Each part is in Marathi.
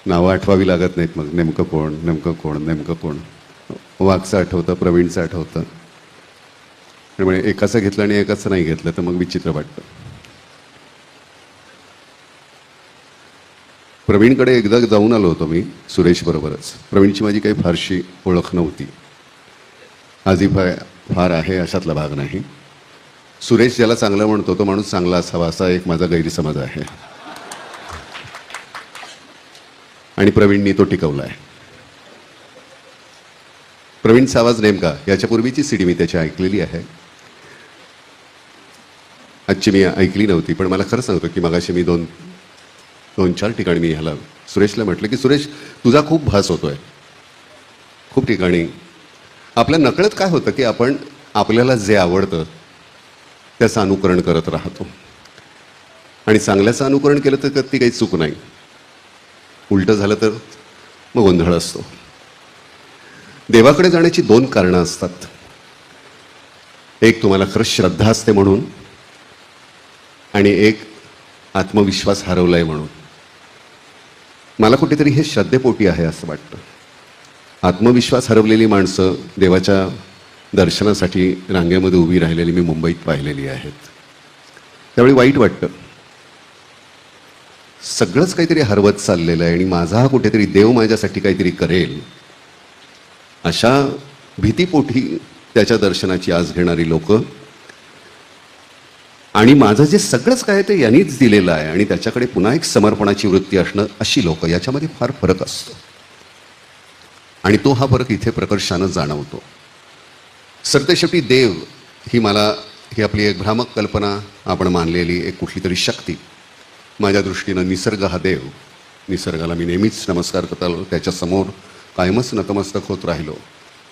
नावं आठवावी लागत नाहीत. मग नेमकं कोण नेमकं कोण नेमकं कोण. वाघचं आठवतं, प्रवीणचं आठवतं. त्यामुळे एकाचं घेतलं आणि एकाचं नाही घेतलं तर मग विचित्र वाटतं. प्रवीणकडे एकदा जाऊन आलो होतो मी सुरेशबरोबरच. प्रवीणची माझी काही फारशी ओळख नव्हती, आजही फार आहे अशातला भाग नाही. सुरेश ज्याला चांगलं म्हणतो तो माणूस चांगला असावा असा एक माझा गैरसमज आहे, आणि प्रवीणनी तो टिकवला आहे. प्रवीणचा आवाज नेमका याच्यापूर्वीची सीडी मी त्याची ऐकलेली आहे, आजची मी ऐकली नव्हती. पण मला खरं सांगतो की मगाशी मी दोन चार ठिकाणी मी ह्याला सुरेशला म्हटलं की सुरेश तुझा खूप भास होतोय. खूप ठिकाणी आपल्या नकळत काय होतं की आपण आपल्याला जे आवडतं त्याचं अनुकरण करत राहतो, आणि चांगल्याचं अनुकरण केलं तर ती काही चूक नाही, उलटं झालं तर मग गोंधळ असतो. देवाकडे जाण्याची दोन कारणं असतात. एक तुम्हाला खरंच श्रद्धा असते म्हणून, आणि एक आत्मविश्वास हरवलाय म्हणून. मला कुठेतरी हे श्रद्धेपोटी आहे असं वाटतं. आत्मविश्वास हरवलेली माणसं देवाच्या दर्शनासाठी रांगेमध्ये उभी राहिलेली मी मुंबईत पाहिलेली आहेत. त्यावेळी वाईट वाटतं. सगळंच काहीतरी हरवत चाललेलं आहे आणि माझा हा कुठेतरी देव माझ्यासाठी काहीतरी करेल अशा भीतीपोटी त्याच्या दर्शनाची आस घेणारी लोक, आणि माझं जे सगळंच काय ते यांनीच दिलेलं आहे आणि त्याच्याकडे पुन्हा एक समर्पणाची वृत्ती असणं, अशी लोक, याच्यामध्ये फार फरक असतो. आणि तो हा फरक इथे प्रकर्षानं जाणवतो. सरतेशेवटी देव ही आपली एक भ्रामक कल्पना आपण मानलेली एक कुठली तरी शक्ती. माझ्या दृष्टीनं निसर्ग हा देव. निसर्गाला मी नेहमीच नमस्कार करत आलो, त्याच्यासमोर कायमच नतमस्तक होत राहिलो,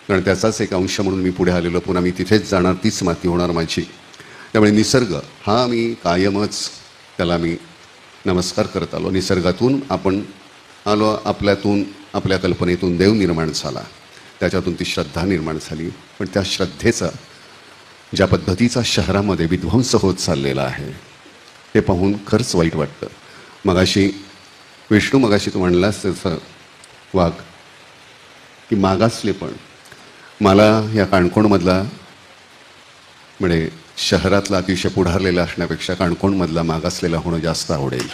कारण त्याचाच एक अंश म्हणून मी पुढे आलेलो. पुन्हा मी तिथेच जाणार, तीच माती होणार माझी. त्यामुळे निसर्ग हा मी कायमच त्याला मी नमस्कार करत आलो. निसर्गातून आपण आलो, आपल्यातून आपल्या कल्पनेतून देव निर्माण झाला, त्याच्यातून ती श्रद्धा निर्माण झाली. पण त्या श्रद्धेचा ज्या पद्धतीचा शहरामध्ये विध्वंस होत चाललेला आहे ते पाहून खरंच वाईट वाटतं. मगाशी तू म्हणलास तसं वाघ की मागासले, पण मला या काणकोणमधला म्हणजे शहरातला अतिशय पुढारलेला असण्यापेक्षा काणकोणमधला मागासलेला होणं जास्त आवडेल.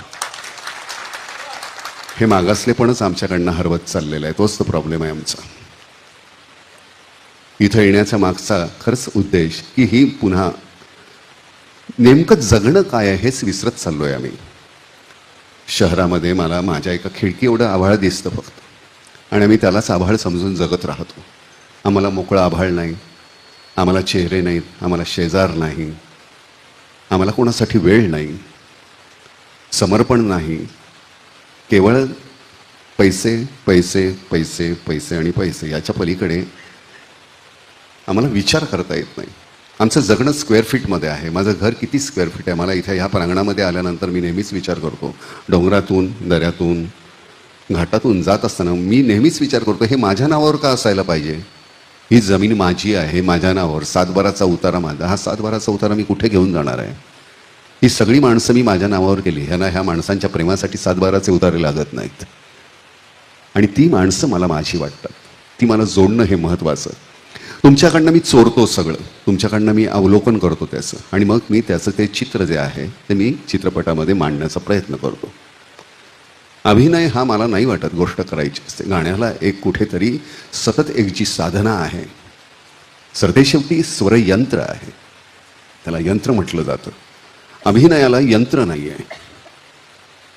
हे मागासलेपणच आमच्याकडनं हरवत चाललेलं आहे. तोच तो प्रॉब्लेम आहे आमचा. इथं येण्याचा मागचा खरंच उद्देश की ही पुन्हा नेमकं जगणं काय आहे हेच विसरत चाललो आहे आम्ही. शहरामध्ये मला माझ्या एका खिडकी एवढं आभाळ दिसतं फक्त, आणि आम्ही त्यालाच आभाळ समजून जगत राहतो. आम्हाला मोकळं आभाळ नाही, आम्हाला चेहरे नाहीत, आम्हाला शेजार नाही, आम्हाला कोणासाठी वेळ नाही, समर्पण नाही, केवळ पैसे पैसे पैसे पैसे आणि पैसे. याच्या पलीकडे आम्हाला विचार करता येत नाही. आमचं जगणं स्क्वेअर फीटमध्ये आहे. माझं घर किती स्क्वेअर फीट आहे, मला इथे ह्या प्रांगणामध्ये आल्यानंतर मी नेहमीच विचार करतो. डोंगरातून, दऱ्यातून, घाटातून जात असताना मी नेहमीच विचार करतो, हे माझ्या नावावर का असायला पाहिजे? ही जमीन माझी आहे, माझ्या नावावर. 7/12चा उतारा माझा. हा 7/12चा उतारा मी कुठे घेऊन जाणार आहे? ही सगळी माणसं मी माझ्या नावावर केली. ह्या माणसांच्या प्रेमासाठी 7/12चे उतारे लागत नाहीत, आणि ती माणसं मला माझी वाटतात. ती मला जोडणं हे महत्त्वाचं. तुमच्याकडनं मी चोरतो सगळं, तुमच्याकडनं मी अवलोकन करतो त्याचं, आणि मग मी त्याचं ते चित्र जे आहे ते मी चित्रपटामध्ये मांडण्याचा प्रयत्न करतो. अभिनय हा मला नाही वाटत गोष्ट करायची असते. गाण्याला एक कुठेतरी सतत एक जी साधना आहे, सरतेशेवटी स्वरयंत्र आहे, त्याला यंत्र म्हटलं जातं. अभिनयाला यंत्र नाही आहे,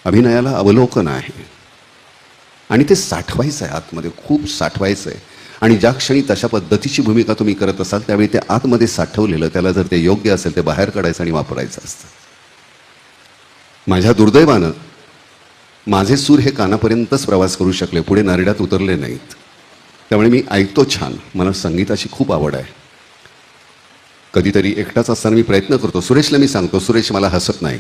अभिनयाला अवलोकन आहे, आणि ते साठवायचं आहे आतमध्ये, खूप साठवायचं आहे. आणि ज्या क्षणी तशा पद्धतीची भूमिका तुम्ही करत असाल त्यावेळी ते आतमध्ये साठवलेलं, त्याला जर ते योग्य असेल ते बाहेर काढायचं आणि वापरायचं असतं. माझ्या दुर्दैवानं माझे सूर हे कानापर्यंतच प्रवास करू शकले, पुढे नरड्यात उतरले नाहीत. त्यामुळे मी ऐकतो छान, मला संगीताची खूप आवड आहे. कधीतरी एकटाच असताना मी प्रयत्न करतो. सुरेशला मी सांगतो, सुरेश मला हसत नाही,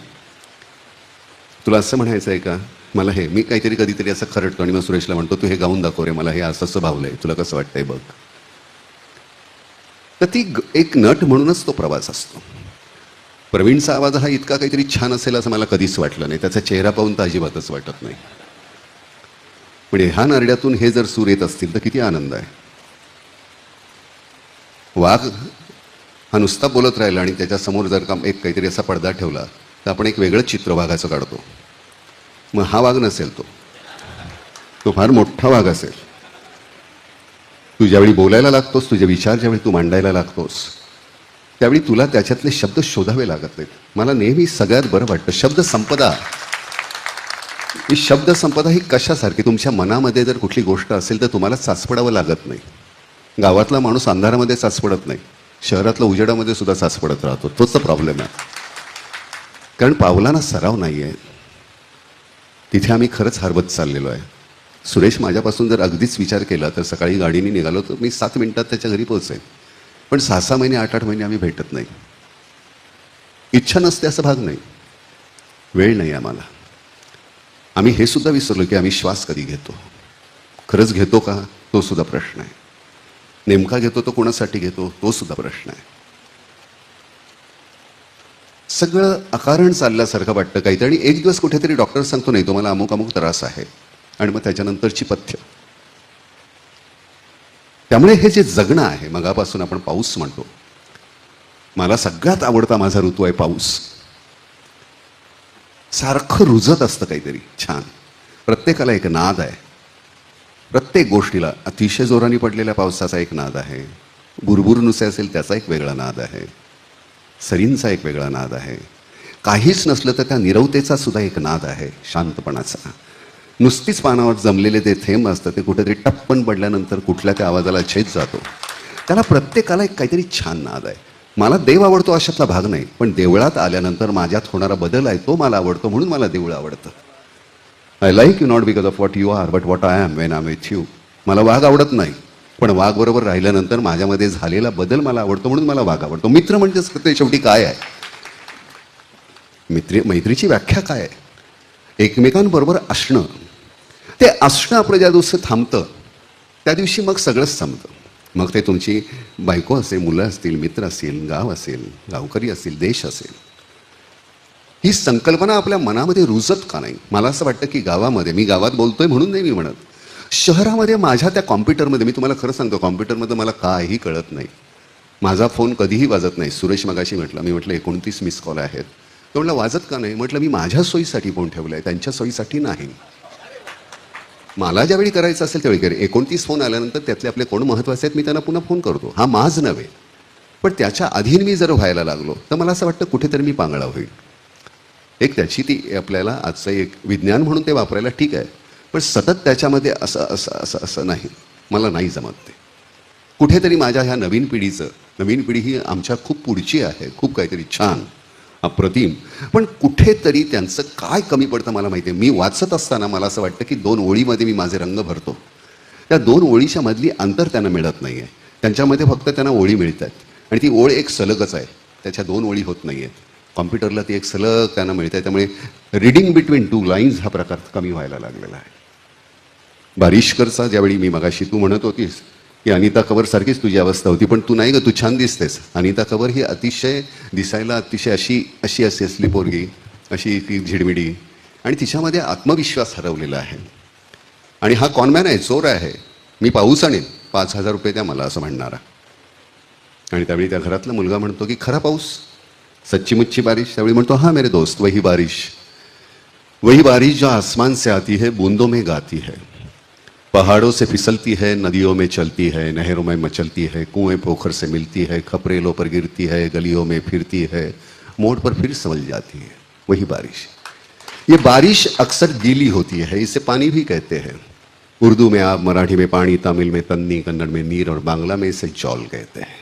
तुला असं म्हणायचं आहे का? मला हे मी काहीतरी कधीतरी असं खरडतो आणि मग सुरेशला म्हणतो, तू हे गाऊन दाखव रे, मला हे असं भावलंय, तुला कसं वाटतंय बघ. तर ती एक नट म्हणूनच तो प्रवास असतो. प्रवीणचा आवाज हा इतका काहीतरी छान असेल असं मला कधीच वाटलं नाही. त्याचा चेहरा पाहून तर अजिबातच वाटत नाही. म्हणजे ह्या नरड्यातून हे जर सूर येत असतील तर किती आनंद आहे. वाघ हा नुसता बोलत राहिला आणि त्याच्यासमोर जर का एक काहीतरी असा पडदा ठेवला तर आपण एक वेगळं चित्र वाघाचं काढतो. मग हा वाघ नसेल, तो फार मोठा वाघ असेल. तू ज्यावेळी बोलायला लागतोस, तुझे विचार ज्यावेळी तू मांडायला लागतोस, त्यावेळी तुला त्याच्यातले शब्द शोधावे लागत नाहीत. मला नेहमी सगळ्यात बरं वाटतं शब्दसंपदा. ही शब्दसंपदा ही कशासारखी, तुमच्या मनामध्ये जर कुठली गोष्ट असेल तर तुम्हाला साचपडावं लागत नाही. गावातला माणूस अंधारामध्ये साचपडत नाही, शहरातला उजेडामध्ये सुद्धा साचपडत राहतो. तोच तर प्रॉब्लेम आहे. कारण पावलांना सराव नाही आहे. तिथे आम्ही खरंच हरवत चाललेलो आहे. सुरेश माझ्यापासून जर अगदीच विचार केला तर सकाळी गाडीने निघालो तर मी 7 मिनिटात त्याच्या घरी पोहोचेन. पण 6-6 महिने 8-8 महिने आम्ही भेटत नाही. इच्छा नसते असं भाग नाही, वेळ नाही आम्हाला. आम्ही हे सुद्धा विसरलो की आम्ही श्वास कधी घेतो. खरंच घेतो का, तो सुद्धा प्रश्न आहे. नेमका घेतो तो कोणासाठी घेतो, तो सुद्धा प्रश्न आहे. सगळं अकारण चालल्यासारखं वाटतं काहीतरी. आणि एक दिवस कुठेतरी डॉक्टर सांगतो नाही तुम्हाला अमुक अमुक त्रास आहे, आणि मग त्याच्यानंतरची पथ्य. त्यामुळे हे जे जगणं आहे, मगापासून आपण पाऊस म्हणतो, मला सगळ्यात आवडता माझा ऋतू आहे पाऊस. सारखं रुजत असतं काहीतरी छान. प्रत्येकाला एक नाद आहे. प्रत्येक गोष्टीला अतिशय जोराने पडलेल्या पावसाचा एक नाद आहे. बुरबुर नुसे असेल त्याचा एक वेगळा नाद आहे. सरींचा एक वेगळा नाद आहे. काहीच नसलं तर त्या निरवतेचा सुद्धा एक नाद आहे, शांतपणाचा. नुसतीच पानावर जमलेले ते थेंब असतं, ते कुठेतरी टप्पन पडल्यानंतर कुठल्या त्या आवाजाला छेद जातो. त्याला प्रत्येकाला एक काहीतरी छान नाद आहे. मला देव आवडतो अशातला भाग नाही, पण देवळात आल्यानंतर माझ्यात होणारा बदल आहे तो मला आवडतो, म्हणून मला देऊळ आवडतं. I like you not because of what you are but what I am when I am with you. मला वाघ आवडत नाही, पण वाघ बरोबर राहिल्यानंतर माझ्यामध्ये झालेला बदल मला आवडतो, म्हणून मला वाघ आवडतो. मित्र म्हणजेच ते शेवटी काय आहे? मैत्रीची व्याख्या काय आहे? एकमेकांबरोबर असणं. ते असणं आपलं ज्या दिवशी थांबतं त्या दिवशी मग सगळंच संपतं. मग ते तुमची बायको असेल, मुलं असतील, मित्र असतील, गाव असेल, गावकरी असतील, देश असेल. ही संकल्पना आपल्या मनामध्ये रुजत का नाही? मला असं वाटतं की गावामध्ये, मी गावात बोलतोय म्हणून नाही मी म्हणत, शहरामध्ये माझ्या त्या कॉम्प्युटरमध्ये, मी तुम्हाला खरं सांगतो, कॉम्प्युटरमध्ये मला काही कळत नाही. माझा फोन कधीही वाजत नाही. सुरेश मगाशी म्हटलं, मी म्हटलं 29 मिस कॉल आहेत. तो म्हटलं वाजत का नाही? म्हटलं मी माझ्या सोयीसाठी फोन ठेवला आहे, त्यांच्या सोयीसाठी नाही. मला ज्यावेळी करायचं असेल त्यावेळी करेल. 29 फोन आल्यानंतर त्यातले आपले कोण महत्त्वाचे आहेत मी त्यांना पुन्हा फोन करतो. हा माझ नव्हे, पण त्याच्या अधीन मी जर व्हायला लागलो तर मला असं वाटतं कुठेतरी मी पांगळा होईल. एक त्याची ती आपल्याला आजचं एक विज्ञान म्हणून ते वापरायला ठीक आहे, पण सतत त्याच्यामध्ये असं असं असं असं नाही, मला नाही जमत ते. कुठेतरी माझ्या ह्या नवीन पिढी ही आमच्या खूप पुढची आहे, खूप काहीतरी छान अप्रतिम, पण कुठेतरी त्यांचं काय कमी पडतं मला माहिती आहे. मी वाचत असताना मला असं वाटतं की 2 ओळीमध्ये मी माझे रंग भरतो. त्या 2 ओळीच्या मधली अंतर त्यांना मिळत नाही आहे. त्यांच्यामध्ये फक्त त्यांना ओळी मिळत आहेत, आणि ती ओळ एक सलगच आहे, त्याच्या 2 ओळी होत नाही आहेत. कॉम्प्युटरला ती एक सलग त्यांना मिळत आहे. त्यामुळे रिडिंग बिटवीन 2 लाईन्स हा प्रकार कमी व्हायला लागलेला आहे. बारिशकरचा ज्यावेळी मी मगाशी तू म्हणत होतीस की अनिता कवर सारखीच तुझी अवस्था होती, पण तू नाही ग, तू छान दिसतेस. अनिता कवर ही अतिशय दिसायला अतिशय अशी असली पोरगी, अशी ती झिडमिडी, आणि तिच्यामध्ये आत्मविश्वास हरवलेला आहे. आणि हा कॉनमॅन आहे, चोर आहे. मी पाऊस आणेन, 5,000 रुपये द्या मला, असं म्हणणारा. आणि त्यावेळी त्या घरातला मुलगा म्हणतो की खरा पाऊस, सच्ची मुच्ची बारिश. त्यावेळी म्हणतो हाँ मेरे दोस्त, वही बारिश जो आसमान से आती है, बूंदों में गाती है, पहाड़ों से फिसलती है, नदियों में चलती है, नहरों में मचलती है, कुएं पोखर से मिलती है, खपरेलों पर गिरती है, गलियों में फिरती है, मोड़ पर फिर संभल जाती है, वही बारिश. ये बारिश अक्सर गीली होती है, इसे पानी भी कहते हैं. उर्दू में आप, मराठी में पानी, तमिल में तन्नी, कन्नड़ में नीर और बांग्ला में इसे जौल कहते हैं.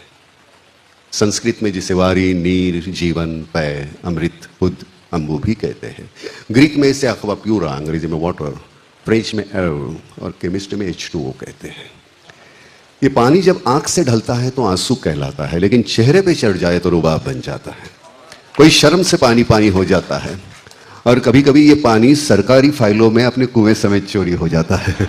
संस्कृत में जिसे वारी, नीर, जीवन, पय, अमृत, बुद्ध, अम्बु भी कहते हैं. ग्रीक में इसे अक्वा प्यूरा, अंग्रेजी में वाटर, फ्रेंच में एयर और केमिस्ट्री में H2O कहते हैं. ये पानी जब आंख से ढलता है तो आंसू कहलाता है, लेकिन चेहरे पे चढ़ जाए तो रुबाब बन जाता है. कोई शर्म से पानी पानी हो जाता है, और कभी कभी ये पानी सरकारी फाइलों में अपने कुएं समेत चोरी हो जाता है.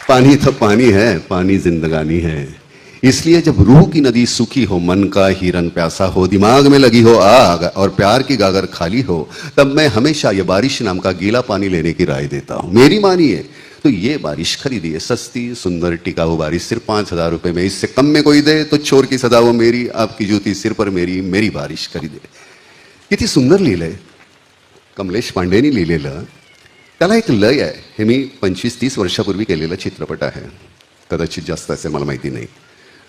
पानी तो पानी है, पानी जिंदगानी है. इसलिए जब रूह की नदी सूखी हो, मन का हिरन प्यासा हो, दिमाग में लगी हो आग और प्यार की गागर खाली हो, तब मैं हमेशा ये बारिश नाम का गीला पानी लेने की राय देता हूं। मेरी मानिए तो ये बारिश खरीदिए, सस्ती सुंदर टिकाऊ बारिश, सिर्फ 5,000 रुपये में। इससे कम में कोई दे तो चोर की सदा वो मेरी, आपकी जूती सिर पर मेरी, मेरी बारिश खरीदे। किती सुंदर लिहिलंय कमलेश पांडेनी लिहिलेलं. त्याला एक लय आहे. हे मी 25-30 वर्षापूर्वी केलेला चित्रपट आहे, कदाचित जास्त असेल मला माहिती नाही,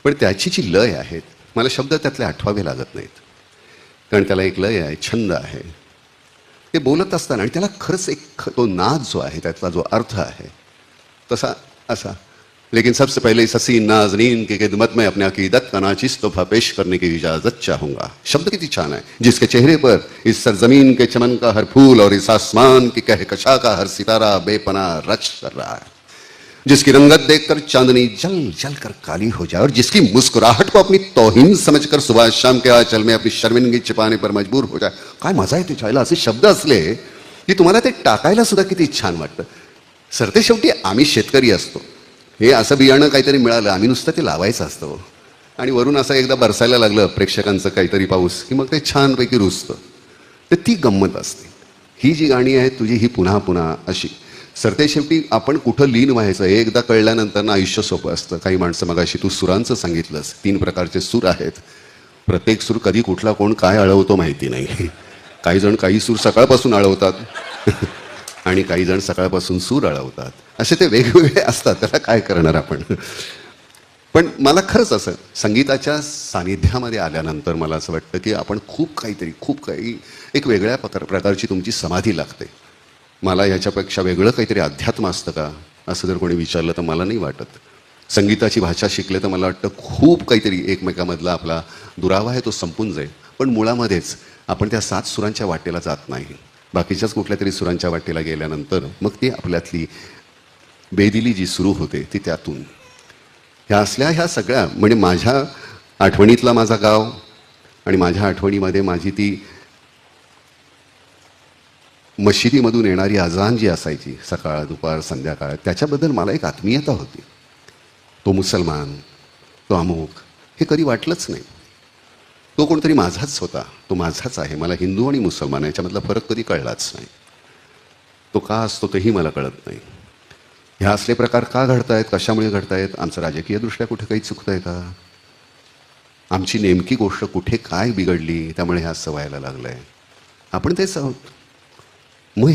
पण त्याची जी लय आहेत, मला शब्द त्यातले आठवावे लागत नाहीत, कारण त्याला एक लय आहे, छंद आहे. ते बोलत असताना आणि त्याला खरंच एक तो नाद जो आहे, त्यातला जो अर्थ आहे तसा असा, लेकिन सबसे पहले इस हसीन नाजरीन की खिदमत में अपने अकीदत का नाचिस तोहफा पेश करने की इजाज़त चाहूँगा. शब्द किती छान आहे. जिसके चेहरे पर इस सरजमीन के चमन का हर फूल और इस आसमान की कहकशा का हर सितारा बेपनाह रच कर रहा है, जिसकी रंगत देखकर चांदनी जल जल कर काली हो जाए और जिसकी मुस्कुराहट को अपनी तौहीन समझकर सुबह शाम के आंचल में अपनी शर्मिंदगी छिपाने पर मजबूर हो जाए. काय मजा येते छायला. असे शब्द असले की तुम्हाला ते टाकायला सुद्धा किती छान वाटतं. सरते शेवटी आम्ही शेतकरी असतो. हे असं बियाणं काहीतरी मिळालं, आम्ही नुसतं ते लावायचं असतं आणि वरून असं एकदा बरसायला लागलं प्रेक्षकांचं काहीतरी पाऊस की मग ते छानपैकी रुजतं. तर ती गंमत असते. ही जी गाणी आहेत तुझी, ही पुन्हा पुन्हा अशी. सरते शेवटी आपण कुठं लीन व्हायचं हे एकदा कळल्यानंतर ना आयुष्य सोपं असतं. काही माणसं, मगाशी तू सुरांचं सांगितलंस, 3 प्रकारचे सूर आहेत. प्रत्येक सूर कधी कुठला कोण काय अळवतो माहिती नाही. काही जण काही सूर सकाळपासून अळवतात आणि काही जण सकाळपासून सूर अळवतात. असे ते वेगवेगळे असतात, त्याला काय करणार आपण. पण मला खरंच असं संगीताच्या सानिध्यामध्ये आल्यानंतर मला असं वाटतं की आपण खूप काही एक वेगळ्या प्रकारची तुमची समाधी लागते. मला ह्याच्यापेक्षा वेगळं काहीतरी अध्यात्म असतं का असं जर कोणी विचारलं तर मला नाही वाटत. संगीताची भाषा शिकले तर मला वाटतं खूप काहीतरी एकमेकामधला आपला दुरावा आहे तो संपून जाईल. पण मुळामध्येच आपण त्या 7 सुरांच्या वाटेला जात नाही, बाकीच्याच कुठल्या तरी सुरांच्या वाटेला गेल्यानंतर मग ती आपल्यातली बेदिली जी सुरू होते ती त्यातून. ह्या सगळ्या म्हणजे माझ्या आठवणीतला माझा गाव आणि माझ्या आठवणीमध्ये माझी ती मशिदीमधून येणारी अजान जी असायची सकाळ दुपार संध्याकाळ, त्याच्याबद्दल मला एक आत्मीयता होती. तो मुसलमान, तो अमुक, हे कधी वाटलंच नाही. तो कोणतरी माझाच होता, तो माझाच आहे. मला हिंदू आणि मुसलमान याच्यामधला फरक कधी कळलाच नाही. तो का असतो तेही मला कळत नाही. ह्या असले प्रकार का घडतायत, कशामुळे घडतायत, आमचं राजकीयदृष्ट्या कुठे काही चुकतंय का, आमची नेमकी गोष्ट कुठे काय बिघडली त्यामुळे हे असं व्हायला लागलंय, आपण तेच आहोत. मग